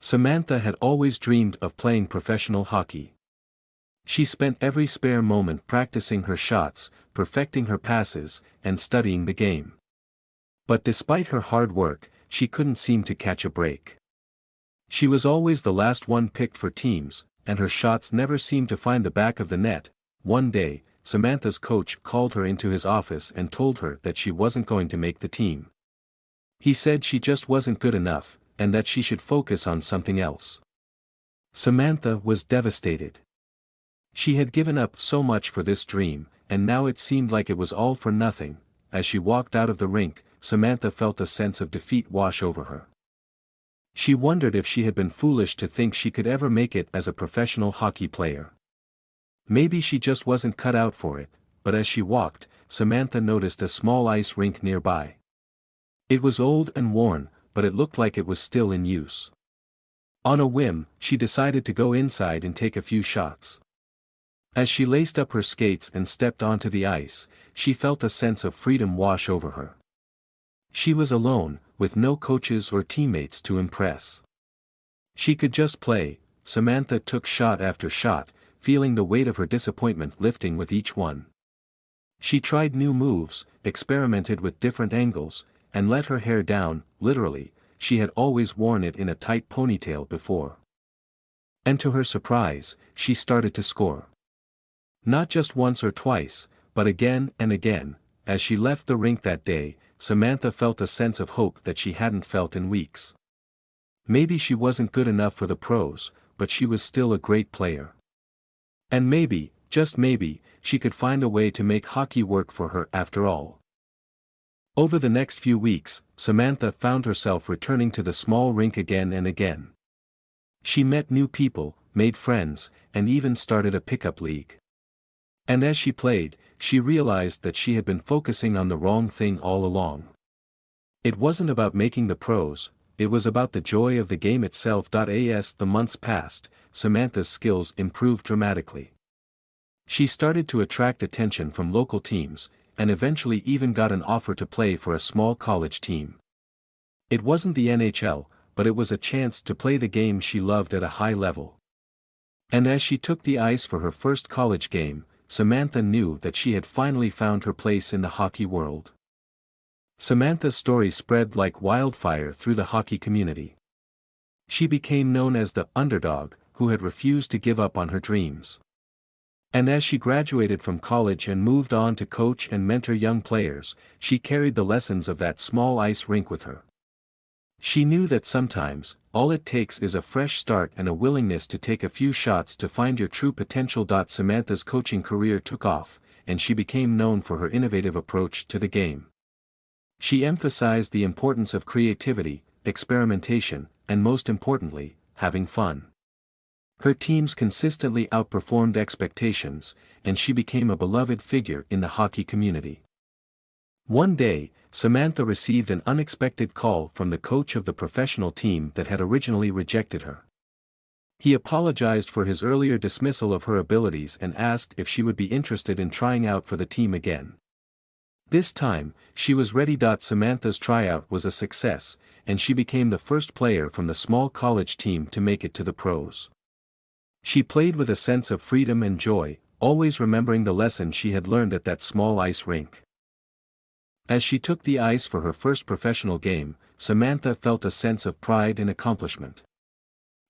Samantha had always dreamed of playing professional hockey. She spent every spare moment practicing her shots, perfecting her passes, and studying the game. But despite her hard work, she couldn't seem to catch a break. She was always the last one picked for teams, and her shots never seemed to find the back of the net. One day, Samantha's coach called her into his office and told her that she wasn't going to make the team. He said she just wasn't good enough, and that she should focus on something else. Samantha was devastated. She had given up so much for this dream, and now it seemed like it was all for nothing. As she walked out of the rink, Samantha felt a sense of defeat wash over her. She wondered if she had been foolish to think she could ever make it as a professional hockey player. Maybe she just wasn't cut out for it, but as she walked, Samantha noticed a small ice rink nearby. It was old and worn, but it looked like it was still in use. On a whim, she decided to go inside and take a few shots. As she laced up her skates and stepped onto the ice, she felt a sense of freedom wash over her. She was alone, with no coaches or teammates to impress. She could just play. Samantha took shot after shot, feeling the weight of her disappointment lifting with each one. She tried new moves, experimented with different angles, and let her hair down. Literally, she had always worn it in a tight ponytail before. And to her surprise, she started to score. Not just once or twice, but again and again. As she left the rink that day, Samantha felt a sense of hope that she hadn't felt in weeks. Maybe she wasn't good enough for the pros, but she was still a great player. And maybe, just maybe, she could find a way to make hockey work for her after all. Over the next few weeks, Samantha found herself returning to the small rink again and again. She met new people, made friends, and even started a pickup league. And as she played, she realized that she had been focusing on the wrong thing all along. It wasn't about making the pros, it was about the joy of the game itself. As the months passed, Samantha's skills improved dramatically. She started to attract attention from local teams, and eventually even got an offer to play for a small college team. It wasn't the NHL, but it was a chance to play the game she loved at a high level. And as she took the ice for her first college game, Samantha knew that she had finally found her place in the hockey world. Samantha's story spread like wildfire through the hockey community. She became known as the underdog, who had refused to give up on her dreams. And as she graduated from college and moved on to coach and mentor young players, she carried the lessons of that small ice rink with her. She knew that sometimes, all it takes is a fresh start and a willingness to take a few shots to find your true potential. Samantha's coaching career took off, and she became known for her innovative approach to the game. She emphasized the importance of creativity, experimentation, and most importantly, having fun. Her teams consistently outperformed expectations, and she became a beloved figure in the hockey community. One day, Samantha received an unexpected call from the coach of the professional team that had originally rejected her. He apologized for his earlier dismissal of her abilities and asked if she would be interested in trying out for the team again. This time, she was ready. Samantha's tryout was a success, and she became the first player from the small college team to make it to the pros. She played with a sense of freedom and joy, always remembering the lesson she had learned at that small ice rink. As she took the ice for her first professional game, Samantha felt a sense of pride and accomplishment.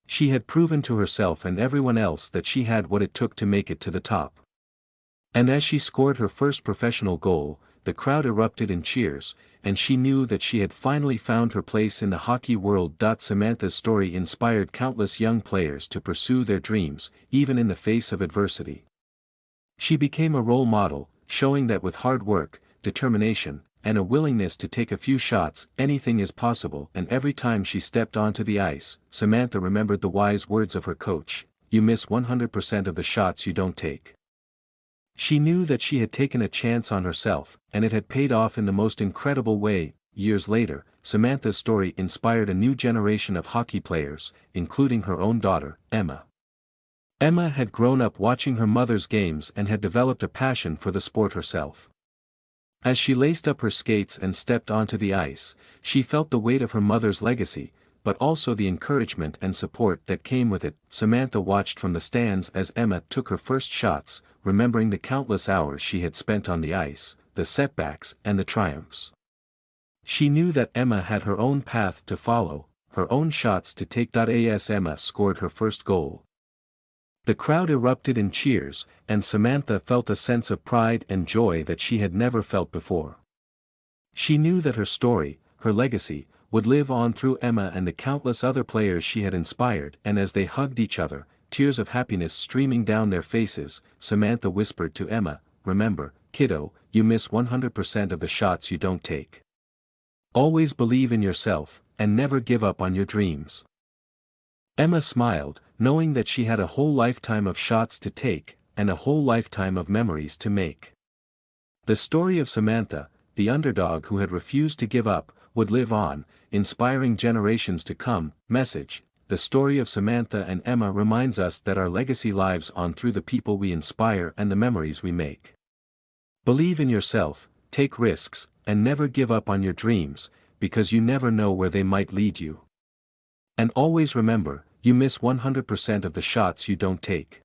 She had proven to herself and everyone else that she had what it took to make it to the top. And as she scored her first professional goal, the crowd erupted in cheers, and she knew that she had finally found her place in the hockey world. Samantha's story inspired countless young players to pursue their dreams, even in the face of adversity. She became a role model, showing that with hard work, determination, and a willingness to take a few shots, anything is possible. And every time she stepped onto the ice, Samantha remembered the wise words of her coach: "You miss 100% of the shots you don't take." She knew that she had taken a chance on herself, and it had paid off in the most incredible way. Years later, Samantha's story inspired a new generation of hockey players, including her own daughter, Emma. Emma had grown up watching her mother's games and had developed a passion for the sport herself. As she laced up her skates and stepped onto the ice, she felt the weight of her mother's legacy. but also the encouragement and support that came with it. Samantha watched from the stands as Emma took her first shots, remembering the countless hours she had spent on the ice, the setbacks and the triumphs. She knew that Emma had her own path to follow, her own shots to take. As Emma scored her first goal, the crowd erupted in cheers, and Samantha felt a sense of pride and joy that she had never felt before. She knew that her story, her legacy, would live on through Emma and the countless other players she had inspired. And as they hugged each other, tears of happiness streaming down their faces, Samantha whispered to Emma, "Remember, kiddo, you miss 100% of the shots you don't take. Always believe in yourself, and never give up on your dreams." Emma smiled, knowing that she had a whole lifetime of shots to take, and a whole lifetime of memories to make. The story of Samantha, the underdog who had refused to give up, would live on, inspiring generations to come. Message: the story of Samantha and Emma reminds us that our legacy lives on through the people we inspire and the memories we make. Believe in yourself, take risks, and never give up on your dreams, because you never know where they might lead you. And always remember, you miss 100% of the shots you don't take.